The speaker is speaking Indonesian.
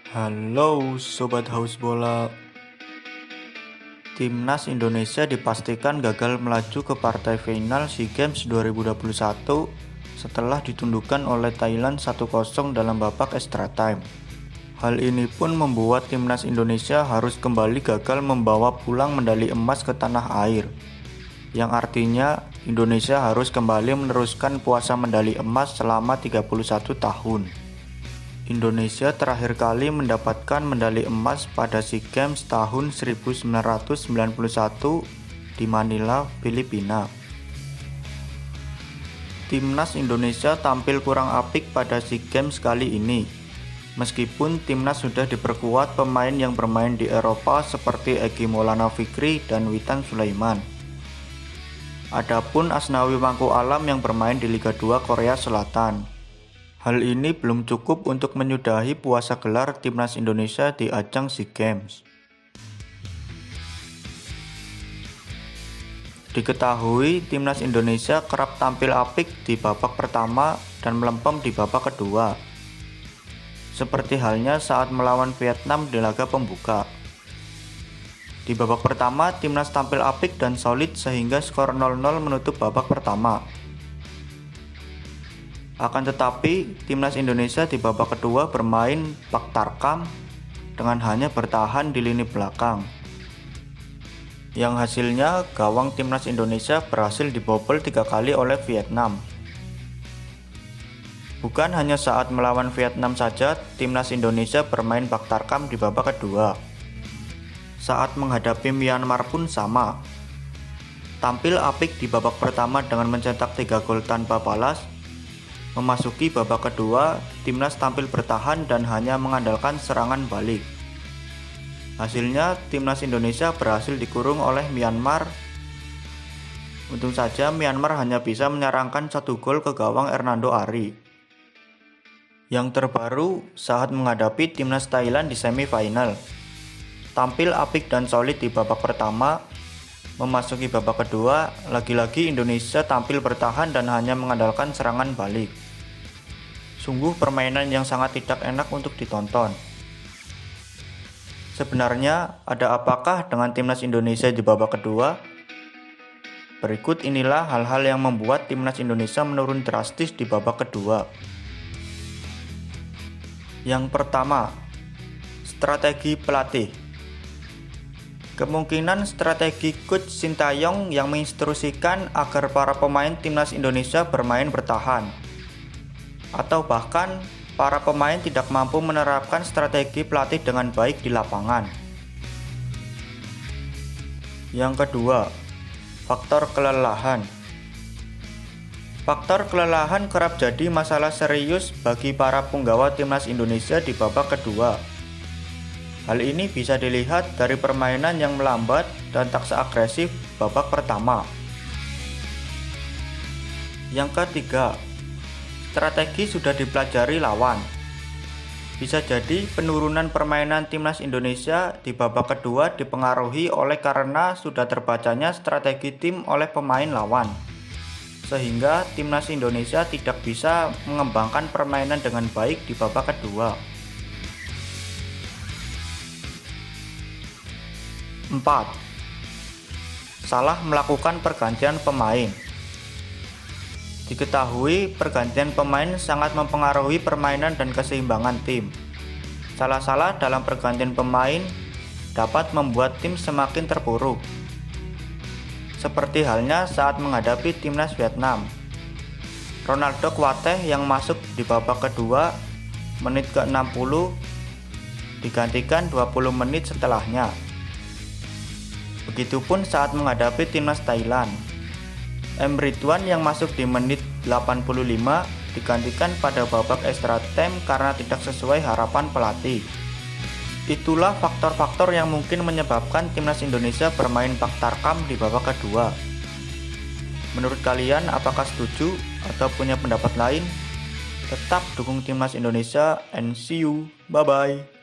Halo Sobat Haus Bola. Timnas Indonesia dipastikan gagal melaju ke partai final SEA Games 2021 setelah ditundukkan oleh Thailand 1-0 dalam babak extra time. Hal ini pun membuat Timnas Indonesia harus kembali gagal membawa pulang medali emas ke tanah air, yang artinya Indonesia harus kembali meneruskan puasa medali emas selama 31 tahun. Indonesia terakhir kali mendapatkan medali emas pada SEA Games tahun 1991 di Manila, Filipina. Timnas Indonesia tampil kurang apik pada SEA Games kali ini. Meskipun timnas sudah diperkuat pemain yang bermain di Eropa seperti Egy Maulana Fikri dan Witan Sulaiman. Adapun Asnawi Mangku Alam yang bermain di Liga 2 Korea Selatan. Hal ini belum cukup untuk menyudahi puasa gelar Timnas Indonesia di ajang SEA Games. Diketahui Timnas Indonesia kerap tampil apik di babak pertama dan melempem di babak kedua, seperti halnya saat melawan Vietnam di laga pembuka. Di babak pertama, timnas tampil apik dan solid sehingga skor 0-0 menutup babak pertama. Akan tetapi, timnas Indonesia di babak kedua bermain bak tarkam dengan hanya bertahan di lini belakang. Yang hasilnya, gawang timnas Indonesia berhasil dibobol 3 kali oleh Vietnam. Bukan hanya saat melawan Vietnam saja, timnas Indonesia bermain bak tarkam di babak kedua. Saat menghadapi Myanmar pun sama. Tampil apik di babak pertama dengan mencetak 3 gol tanpa balas. Memasuki babak kedua, timnas tampil bertahan dan hanya mengandalkan serangan balik. Hasilnya, timnas Indonesia berhasil dikurung oleh Myanmar. Untung saja Myanmar hanya bisa menyerangkan 1 gol ke gawang Hernando Ari. Yang terbaru, saat menghadapi timnas Thailand di semifinal. Tampil apik dan solid di babak pertama. Memasuki babak kedua, lagi-lagi Indonesia tampil bertahan dan hanya mengandalkan serangan balik. Sungguh permainan yang sangat tidak enak untuk ditonton. Sebenarnya, ada apakah dengan timnas Indonesia di babak kedua? Berikut inilah hal-hal yang membuat timnas Indonesia menurun drastis di babak kedua. Yang pertama, strategi pelatih. Kemungkinan strategi Coach Sintayong yang menginstruksikan agar para pemain timnas Indonesia bermain bertahan, atau bahkan para pemain tidak mampu menerapkan strategi pelatih dengan baik di lapangan. Yang kedua, faktor kelelahan. Faktor kelelahan kerap jadi masalah serius bagi para punggawa timnas Indonesia di babak kedua. Hal ini bisa dilihat dari permainan yang melambat dan tak seagresif babak pertama. Yang ketiga, strategi sudah dipelajari lawan. Bisa jadi penurunan permainan timnas Indonesia di babak kedua dipengaruhi oleh karena sudah terbacanya strategi tim oleh pemain lawan, sehingga timnas Indonesia tidak bisa mengembangkan permainan dengan baik di babak kedua. 4. Salah melakukan pergantian pemain. Diketahui pergantian pemain sangat mempengaruhi permainan dan keseimbangan tim. Salah-salah dalam pergantian pemain dapat membuat tim semakin terpuruk. Seperti halnya saat menghadapi timnas Vietnam. Ronaldo Kuateh yang masuk di babak kedua menit ke-60 digantikan 20 menit setelahnya. Begitupun saat menghadapi timnas Thailand. M. Ridwan yang masuk di menit 85 digantikan pada babak extra time karena tidak sesuai harapan pelatih. Itulah faktor-faktor yang mungkin menyebabkan timnas Indonesia bermain bak tarkam di babak kedua. Menurut kalian apakah setuju atau punya pendapat lain? Tetap dukung timnas Indonesia and see you. Bye bye.